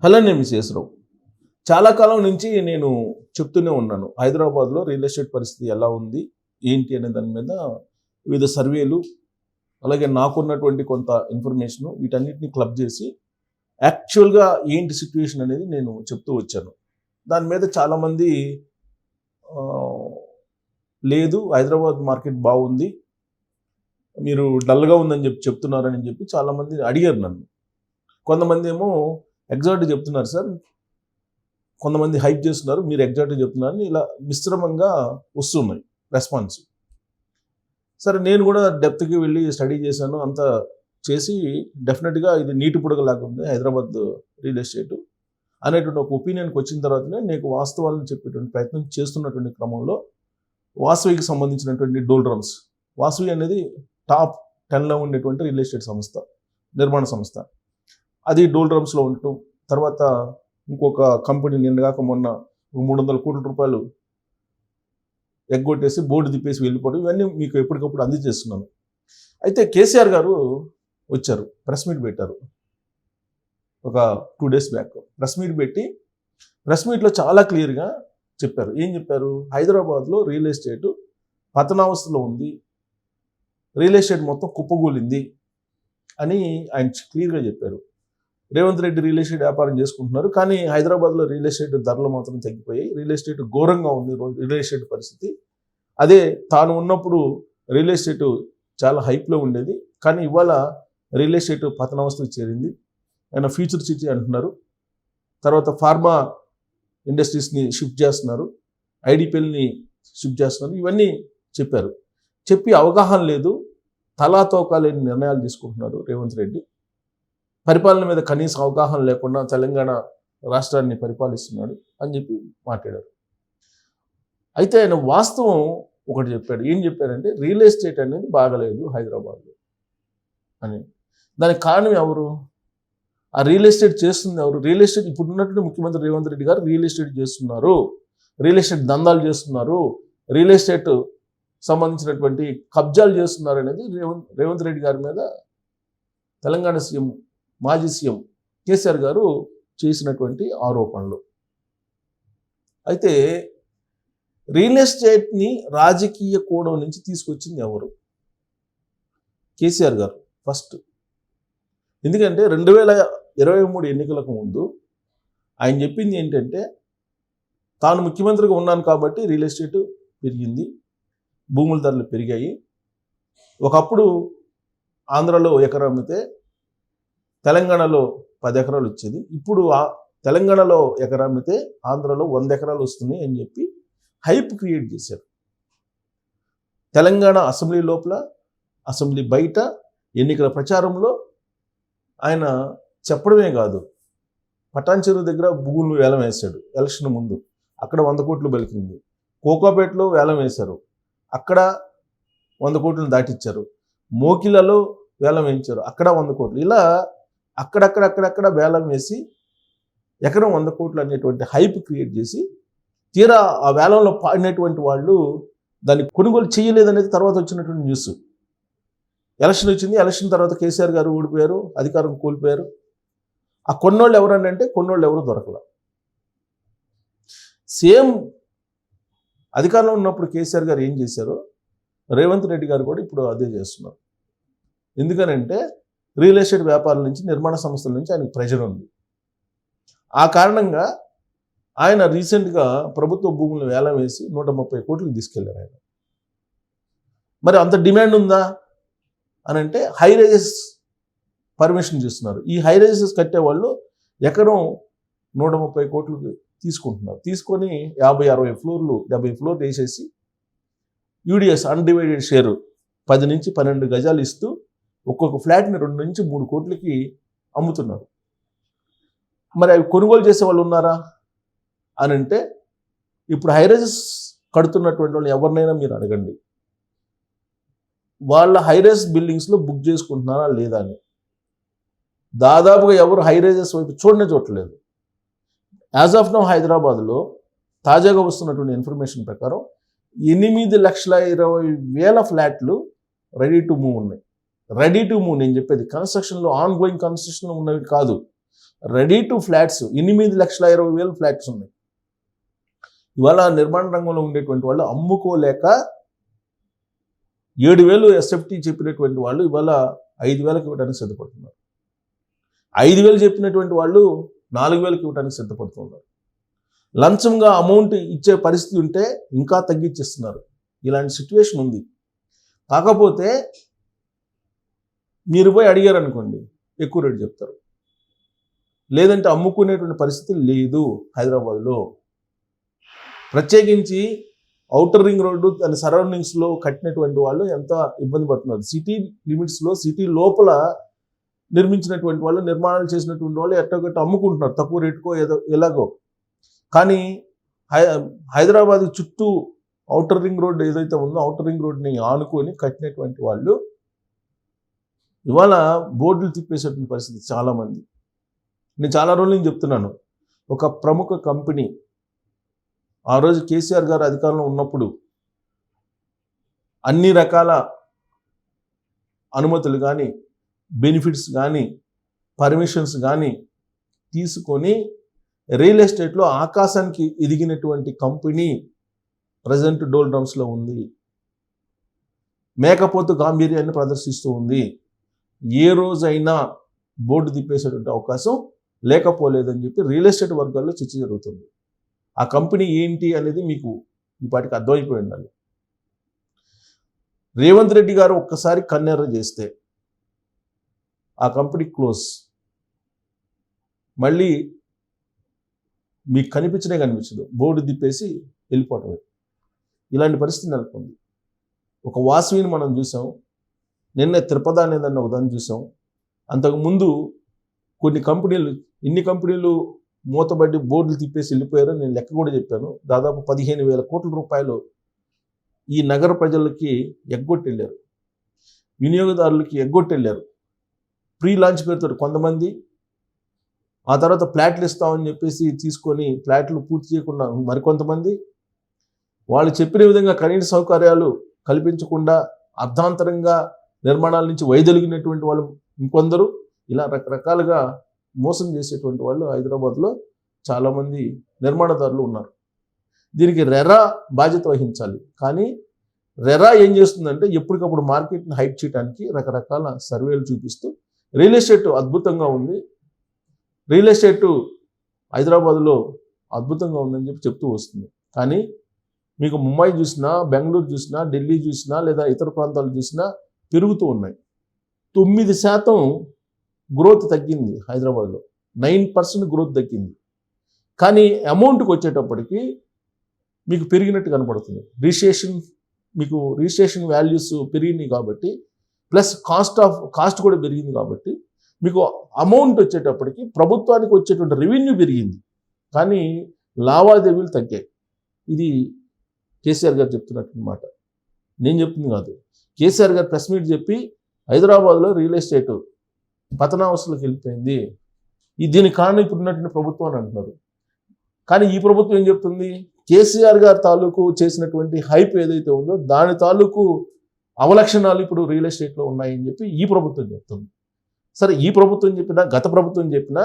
Hello, నేను విశేషరావు. చాలా కాలం నుంచి నేను చెప్తూనే ఉన్నాను. హైదరాబాద్లో రియల్ ఎస్టేట్ పరిస్థితి ఎలా ఉంది, ఏంటి అనే దాని మీద వివిధ సర్వేలు, అలాగే నాకున్నటువంటి కొంత ఇన్ఫర్మేషను వీటన్నిటిని క్లబ్ చేసి యాక్చువల్గా ఏంటి సిచ్యువేషన్ అనేది నేను చెప్తూ వచ్చాను. దాని మీద చాలామంది లేదు హైదరాబాద్ మార్కెట్ బాగుంది, మీరు డల్గా ఉందని చెప్తున్నారని చెప్పి చాలామంది అడిగారు నన్ను. కొంతమంది ఏమో ఎగ్జాక్ట్గా చెప్తున్నారు సార్, కొంతమంది హైప్ చేస్తున్నారు, మీరు ఎగ్జాక్ట్గా చెప్తున్నారని ఇలా మిశ్రమంగా వస్తున్నాయి రెస్పాన్స్. సరే, నేను కూడా డెప్త్కి వెళ్ళి స్టడీ చేశాను. అంతా చేసి డెఫినెట్గా ఇది నీటి పుడగలాగా ఉంది హైదరాబాద్ రియల్ ఎస్టేట్ అనేటువంటి ఒక ఒపీనియన్కి వచ్చిన తర్వాతనే నేను వాస్తవాలను చెప్పేటువంటి ప్రయత్నం చేస్తున్నటువంటి క్రమంలో వాసవికి సంబంధించినటువంటి డోల్డ్రమ్స్, వాసవి అనేది టాప్ 10లో ఉండేటువంటి రియల్ ఎస్టేట్ సంస్థ, నిర్మాణ సంస్థ. అది డోల్డ్రమ్స్లో ఉండటం, తర్వాత ఇంకొక కంపెనీ నిన్నగాక మొన్న 300 కోట్ల రూపాయలు ఎగ్గొట్టేసి బోర్డు తిప్పేసి వెళ్ళిపోవడం, ఇవన్నీ మీకు ఎప్పటికప్పుడు అందజేస్తున్నాను. అయితే కేసీఆర్ గారు వచ్చారు, ప్రెస్ మీట్ పెట్టారు ఒక 2 days బ్యాక్. ప్రెస్ మీట్ పెట్టి ప్రెస్ మీట్లో చాలా క్లియర్గా చెప్పారు. ఏం చెప్పారు? హైదరాబాద్లో రియల్ ఎస్టేట్ పతనావస్థలో ఉంది, రియల్ ఎస్టేట్ మొత్తం కుప్పగూలింది అని ఆయన క్లియర్గా చెప్పారు. రేవంత్ రెడ్డి రియల్ ఎస్టేట్ వ్యాపారం చేసుకుంటున్నారు, కానీ హైదరాబాద్లో రియల్ ఎస్టేట్ ధరలు మాత్రం తగ్గిపోయాయి, రియల్ ఎస్టేట్ ఘోరంగా ఉంది రియల్ ఎస్టేట్ పరిస్థితి. అదే తాను ఉన్నప్పుడు రియల్ ఎస్టేట్ చాలా హైప్లో ఉండేది, కానీ ఇవాళ రియల్ ఎస్టేట్ పతనావస్థకు చేరింది. ఆయన ఫ్యూచర్ సిటీ అంటున్నారు, తర్వాత ఫార్మా ఇండస్ట్రీస్ని షిఫ్ట్ చేస్తున్నారు, ఐడిపిఎల్ని షిఫ్ట్ చేస్తున్నారు, ఇవన్నీ చెప్పారు. చెప్పి అవగాహన లేదు, తలాతోకా లేని నిర్ణయాలు తీసుకుంటున్నారు రేవంత్ రెడ్డి. పరిపాలన మీద కనీస అవగాహన లేకుండా తెలంగాణ రాష్ట్రాన్ని పరిపాలిస్తున్నాడు అని చెప్పి మాట్లాడారు. అయితే ఆయన వాస్తవం ఒకటి చెప్పాడు. ఏం చెప్పారంటే రియల్ ఎస్టేట్ అనేది బాగలేదు హైదరాబాద్లో అని. దానికి కారణం ఎవరు? ఆ రియల్ ఎస్టేట్ చేస్తుంది ఎవరు? రియల్ ఎస్టేట్ ఇప్పుడు ఉన్నటువంటి ముఖ్యమంత్రి రేవంత్ రెడ్డి గారు రియల్ ఎస్టేట్ చేస్తున్నారు, రియల్ ఎస్టేట్ దందాలు చేస్తున్నారు, రియల్ ఎస్టేట్ సంబంధించినటువంటి కబ్జాలు చేస్తున్నారు అనేది రేవంత్ రెడ్డి గారి మీద తెలంగాణ సీఎం, మాజీ సీఎం కేసీఆర్ గారు చేసినటువంటి ఆరోపణలు. అయితే రియల్ ఎస్టేట్ని రాజకీయ కోణం నుంచి తీసుకొచ్చింది ఎవరు? కేసీఆర్ గారు ఫస్ట్. ఎందుకంటే 2023 ఎన్నికలకు ముందు ఆయన చెప్పింది ఏంటంటే, తాను ముఖ్యమంత్రిగా ఉన్నాను కాబట్టి రియల్ ఎస్టేట్ పెరిగింది, భూముల ధరలు పెరిగాయి. ఒకప్పుడు ఆంధ్రలో ఎకరం అమ్మితే తెలంగాణలో 10 ఎకరాలు వచ్చేది, ఇప్పుడు తెలంగాణలో ఎకరం అమ్మితే ఆంధ్రలో 100 ఎకరాలు వస్తున్నాయి అని చెప్పి హైప్ క్రియేట్ చేశారు. తెలంగాణ అసెంబ్లీ లోపల, అసెంబ్లీ బయట, ఎన్నికల ప్రచారంలో ఆయన చెప్పడమే కాదు, పటాన్ చెరువు దగ్గర భూములు వేలం వేశాడు ఎలక్షన్ ముందు, అక్కడ 100 కోట్లు బలికింది. కోకాపేటలో వేలం వేశారు, అక్కడ 100 కోట్లను దాటిచ్చారు. మోకిలలో వేలం వేయించారు, అక్కడ 100 కోట్లు. ఇలా అక్కడక్కడ వేలం వేసి ఎకరం 100 కోట్లు అనేటువంటి హైప్ క్రియేట్ చేసి, తీరా ఆ వేలంలో పాడినటువంటి వాళ్ళు దాన్ని కొనుగోలు చేయలేదనేది తర్వాత వచ్చినటువంటి న్యూస్. ఎలక్షన్ వచ్చింది, ఎలక్షన్ తర్వాత కేసీఆర్ గారు ఓడిపోయారు, అధికారం కోల్పోయారు. ఆ కొన్నోళ్ళు ఎవరంటే కొన్నోళ్ళు ఎవరు దొరకల. సేమ్ అధికారంలో ఉన్నప్పుడు కేసీఆర్ గారు ఏం చేశారో రేవంత్ రెడ్డి గారు కూడా ఇప్పుడు అదే చేస్తున్నారు. ఎందుకనంటే రియల్ ఎస్టేట్ వ్యాపారాల నుంచి, నిర్మాణ సంస్థల నుంచి ఆయనకు ప్రెషర్ ఉంది. ఆ కారణంగా ఆయన రీసెంట్గా ప్రభుత్వ భూములను వేలం వేసి 130 కోట్లకు తీసుకెళ్లారు ఆయన. మరి అంత డిమాండ్ ఉందా అని అంటే హై రైజెస్ పర్మిషన్ చేస్తున్నారు. ఈ హై రైజెస్ కట్టేవాళ్ళు ఎకరం 130 కోట్లకు తీసుకుంటున్నారు. తీసుకొని 50-60 ఫ్లోర్లు, 70 ఫ్లోర్లు వేసేసి యూడిఎస్ అన్డివైడెడ్ షేరు 10 నుంచి 12 గజాలు ఇస్తూ ఒక్కొక్క ఫ్లాట్ని 2 నుంచి 3 కోట్లకి అమ్ముతున్నారు. మరి అవి కొనుగోలు చేసే వాళ్ళు ఉన్నారా అని అంటే, ఇప్పుడు హైరైజెస్ కడుతున్నటువంటి వాళ్ళు ఎవరినైనా మీరు అడగండి, వాళ్ళ హైరైజ్ బిల్డింగ్స్లో బుక్ చేసుకుంటున్నారా లేదా అని. దాదాపుగా ఎవరు హైరైజెస్ వైపు చూడలేదు. యాజ్ ఆఫ్ నౌ హైదరాబాద్లో తాజాగా వస్తున్నటువంటి ఇన్ఫర్మేషన్ ప్రకారం 8,20,000 ఫ్లాట్లు రెడీ టు మూవ్ ఉన్నాయి. రెడీ టు మూవ్ నేను చెప్పేది కన్స్ట్రక్షన్లో, ఆన్ గోయింగ్ కన్స్ట్రక్షన్లో ఉన్నవి కాదు. రెడీ టు ఫ్లాట్స్ 8,20,000 ఫ్లాట్స్ ఉన్నాయి. ఇవాళ నిర్మాణ రంగంలో ఉండేటువంటి వాళ్ళు అమ్ముకోలేక 7,000 ఎస్ఎఫ్టీ చెప్పినటువంటి వాళ్ళు ఇవాళ 5,000కి ఇవ్వడానికి సిద్ధపడుతున్నారు. 5,000 చెప్పినటువంటి వాళ్ళు 4,000కి ఇవ్వడానికి సిద్ధపడుతున్నారు. లంచంగా అమౌంట్ ఇచ్చే పరిస్థితి ఉంటే ఇంకా తగ్గించేస్తున్నారు. ఇలాంటి సిచ్యువేషన్ ఉంది. కాకపోతే మీరు పోయి అడిగారు అనుకోండి, ఎక్కువ రేటు చెప్తారు. లేదంటే అమ్ముకునేటువంటి పరిస్థితి లేదు హైదరాబాద్లో. ప్రత్యేకించి ఔటర్ రింగ్ రోడ్డు దాని సరౌండింగ్స్లో కట్టినటువంటి వాళ్ళు ఎంత ఇబ్బంది పడుతున్నారు. సిటీ లిమిట్స్లో, సిటీ లోపల నిర్మించినటువంటి వాళ్ళు, నిర్మాణాలు చేసినటువంటి వాళ్ళు ఎట్టగట్టు అమ్ముకుంటున్నారు తక్కువ రేటుకో ఏదో ఎలాగో. కానీ హైదరాబాద్ చుట్టూ ఔటర్ రింగ్ రోడ్ ఏదైతే ఉందో ఔటర్ రింగ్ రోడ్ని ఆనుకొని కట్టినటువంటి వాళ్ళు ఇవాళ బోర్డులు తిప్పేసేటువంటి పరిస్థితి చాలామంది. నేను చాలా రోజుల నుంచి చెప్తున్నాను. ఒక ప్రముఖ కంపెనీ ఆ రోజు కేసీఆర్ గారు అధికారంలో ఉన్నప్పుడు అన్ని రకాల అనుమతులు కానీ, బెనిఫిట్స్ కానీ, పర్మిషన్స్ కానీ తీసుకొని రియల్ ఎస్టేట్లో ఆకాశానికి ఎదిగినటువంటి కంపెనీ ప్రజెంట్ డోల్ డ్రమ్స్లో ఉంది. మేకపోతు గాంభీర్యాన్ని ప్రదర్శిస్తూ ఉంది. ఏ రోజైనా బోర్డు తిప్పేసేటువంటి అవకాశం లేకపోలేదని చెప్పి రియల్ ఎస్టేట్ వర్గాల్లో చర్చ జరుగుతుంది. ఆ కంపెనీ ఏంటి అనేది మీకు ఈ పాటికి అర్థమైపోయి ఉండాలి. రేవంత్ రెడ్డి గారు ఒక్కసారి కన్నెర్ర చేస్తే ఆ కంపెనీ క్లోజ్. మళ్ళీ మీకు కనిపించదు, బోర్డు తిప్పేసి వెళ్ళిపోవటమే. ఇలాంటి పరిస్థితి నెలకొంది. ఒక వాసవిని మనం చూసాం, నిన్న తిరుపతి అనేదాన్ని ఒకదాన్ని చూసాం. అంతకుముందు ఇన్ని కంపెనీలు మూతబడి బోర్డులు తిప్పేసి వెళ్ళిపోయారో నేను లెక్క కూడా చెప్పాను. దాదాపు 15,000 కోట్ల రూపాయలు ఈ నగర ప్రజలకి ఎగ్గొట్టెళ్ళారు, వినియోగదారులకి ఎగ్గొట్టెళ్ళారు. ప్రీ లాంచ్ పేరుతో కొంతమంది, ఆ తర్వాత ఫ్లాట్లు ఇస్తామని చెప్పేసి తీసుకొని ఫ్లాట్లు పూర్తి చేయకుండా మరికొంతమంది, వాళ్ళు చెప్పిన విధంగా కనీస సౌకర్యాలు కల్పించకుండా అర్ధాంతరంగా నిర్మాణాల నుంచి వైదొలిగినటువంటి వాళ్ళు ఇంకొందరు, ఇలా రకరకాలుగా మోసం చేసేటువంటి వాళ్ళు హైదరాబాద్లో చాలామంది నిర్మాణదారులు ఉన్నారు. దీనికి రెరా బాధ్యత వహించాలి. కానీ రెరా ఏం చేస్తుందంటే ఎప్పటికప్పుడు మార్కెట్ని హైట్ చేయడానికి రకరకాల సర్వేలు చూపిస్తూ రియల్ ఎస్టేట్ అద్భుతంగా ఉంది, రియల్ ఎస్టేట్ హైదరాబాద్లో అద్భుతంగా ఉందని చెప్పి చెప్తూ వస్తుంది. కానీ మీకు ముంబై చూసినా, బెంగళూరు చూసినా, ఢిల్లీ చూసినా, లేదా ఇతర ప్రాంతాలు చూసినా పెరుగుతూ ఉన్నాయి. 9% గ్రోత్ తగ్గింది హైదరాబాద్లో, 9% గ్రోత్ తగ్గింది. కానీ అమౌంట్కి వచ్చేటప్పటికి మీకు పెరిగినట్టు కనపడుతుంది. రిజిస్ట్రేషన్ వాల్యూస్ పెరిగినాయి కాబట్టి, ప్లస్ కాస్ట్ కూడా పెరిగింది కాబట్టి మీకు అమౌంట్ వచ్చేటప్పటికి ప్రభుత్వానికి వచ్చేటువంటి రెవెన్యూ పెరిగింది, కానీ లావాదేవీలు తగ్గాయి. ఇది కేసీఆర్ గారు చెప్తున్నట్టు మాట, నేను చెప్తుంది కాదు. కేసీఆర్ గారు ప్రెస్ మీట్ చెప్పి హైదరాబాద్లో రియల్ ఎస్టేట్ పతనావస్థలోకి వెళ్ళిపోయింది, దీనికి కారణం ఇప్పుడు ఉన్నటువంటి ప్రభుత్వం అని అంటున్నారు. కానీ ఈ ప్రభుత్వం ఏం చెప్తుంది? కేసీఆర్ గారు తాలూకు చేసినటువంటి హైప్ ఏదైతే ఉందో దాని తాలూకు అవలక్షణాలు ఇప్పుడు రియల్ ఎస్టేట్లో ఉన్నాయని చెప్పి ఈ ప్రభుత్వం చెప్తుంది. సరే, ఈ ప్రభుత్వం చెప్పినా, గత ప్రభుత్వం చెప్పినా,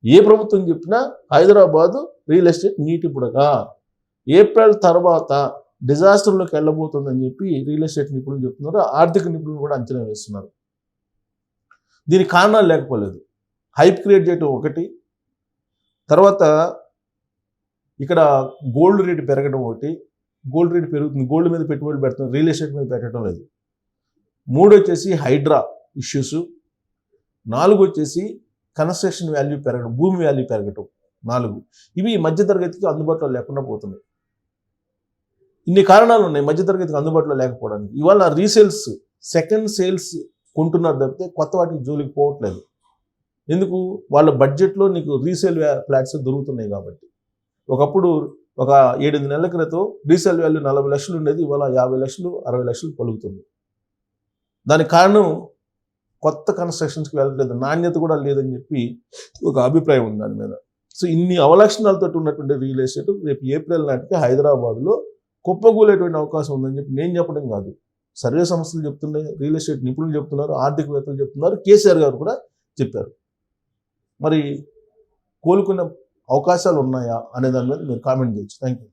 ఏ ప్రభుత్వం చెప్పినా హైదరాబాదు రియల్ ఎస్టేట్ నీటి బుడగా, ఏప్రిల్ తర్వాత డిజాస్టర్లోకి వెళ్ళబోతుందని చెప్పి రియల్ ఎస్టేట్ నిపుణులు చెప్తున్నారు. ఆర్థిక నిపుణులు కూడా అంచనా వేస్తున్నారు. దీనికి కారణాలు లేకపోలేదు. హైప్ క్రియేట్ చేయటం ఒకటి, తర్వాత ఇక్కడ గోల్డ్ రేటు పెరగడం ఒకటి. గోల్డ్ రేటు పెరుగుతుంది, గోల్డ్ మీద పెట్టుబడులు పెడుతుంది, రియల్ ఎస్టేట్ మీద పెట్టడం లేదు. 3 వచ్చేసి హైడ్రా ఇష్యూస్. 4 వచ్చేసి కన్స్ట్రక్షన్ వాల్యూ పెరగడం, భూమి వాల్యూ పెరగటం. 4 ఇవి మధ్యతరగతికి అందుబాటులో లేకుండా పోతున్నాయి. ఇన్ని కారణాలు ఉన్నాయి మధ్యతరగతికి అందుబాటులో లేకపోవడానికి. ఇవాళ రీసేల్స్, సెకండ్ సేల్స్ కొంటున్నారు తప్పితే కొత్త వాటికి జోలికి పోవట్లేదు. ఎందుకు? వాళ్ళ బడ్జెట్లో నీకు రీసేల్ ఫ్లాట్స్ దొరుకుతున్నాయి కాబట్టి. ఒకప్పుడు ఒక 7-8 నెలల క్రితం రీసేల్ వాల్యూ 40 లక్షలు ఉండేది, ఇవాళ 50 లక్షలు 60 లక్షలు పలుకుతుంది. దానికి కారణం కొత్త కన్స్ట్రక్షన్స్కి వెళ్ళట్లేదు, నాణ్యత కూడా లేదని చెప్పి ఒక అభిప్రాయం ఉంది దాని మీద. సో ఇన్ని అవలక్షణాలతో ఉన్నటువంటి రియల్ ఎస్టేట్ రేపు ఏప్రిల్ నాటికి హైదరాబాద్లో కుప్పగూలేటువంటి అవకాశం ఉందని చెప్పి నేను చెప్పడం కాదు, సర్వే సంస్థలు చెప్తున్నాయి, రియల్ ఎస్టేట్ నిపుణులు చెప్తున్నారు, ఆర్థికవేత్తలు చెప్తున్నారు, కేసీఆర్ గారు కూడా చెప్పారు. మరి కోలుకునే అవకాశాలు ఉన్నాయా అనే దాని మీద మీరు కామెంట్ చేయొచ్చు. Thank you.